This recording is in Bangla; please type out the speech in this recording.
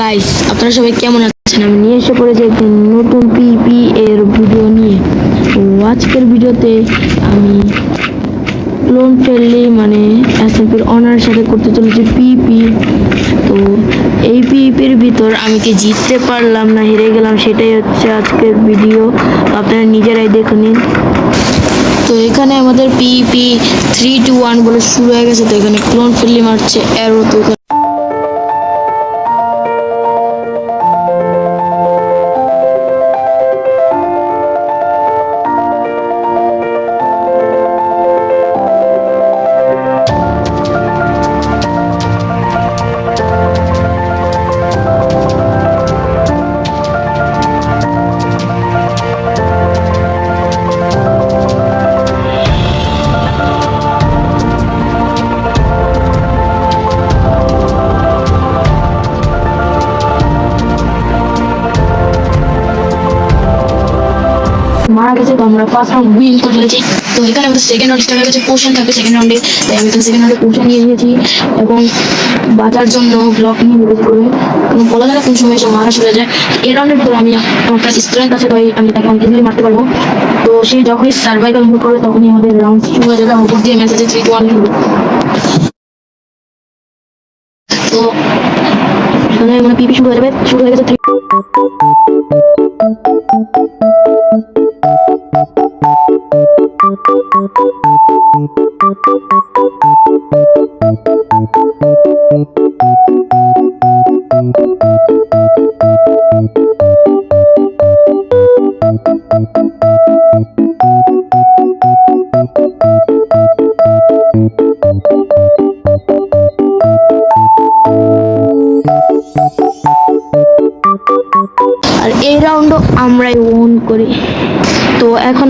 গাইস, আপনারা সবাই কেমন আছেন? আমি নিয়ে এসে পড়েছি একটি নতুন পিপি এর ভিডিও নিয়ে। তো আজকের ভিডিওতে আমি ক্লোন ফ্রেন্ডলি মানে এসএফের অনার সাথে করতে চলেছি পিপি। তো এই পিপির ভিতর আমি কি জিততে পারলাম না হেরে গেলাম, সেটাই হচ্ছে আজকের ভিডিও। আপনারা নিজেরাই দেখে নিন। তো এখানে আমাদের পিপি 3, 2, 1 বলে শুরু হয়ে গেছে। তো এখানে ক্লোন ফ্রেন্ডলি মারছে অ্যারো। তো মারা গেছে। তো আমরা ফার্স্ট রাউন্ড উইন করে ফেলেছি। তো এখানে আমাদের সেকেন্ড রাউন্ড স্টার্ট হয়ে গেছে। পোশন থাকবে সেকেন্ড রাউন্ডে, তাই আমি সেকেন্ড রাউন্ডে পোশন নিয়ে নিয়েছি এবং বাঁচার জন্য ব্লক নিয়ে নিয়েছি করে বলা যায় না কোন সময় এসে মারা চলে যায়। এই রাউন্ডের ভিতরে আমি আমার কাছে স্ট্রেংথ আছে, তাই আমি তাকে অনেক ইজিলি মারতে পারবো। তো সে যখনই সার্ভাইভাল মুভ করবে তখনই আমাদের রাউন্ড শুরু হয়ে যাবে। আমার উপর দিয়ে মেসেজে 3, 2, 1 লিখবে। তো এখানে মানে পিপি শুরু হয়ে যাবে। শুরু হয়ে গেছে 3। আর এই রাউন্ডও আমরাই ওন করি। তো এখন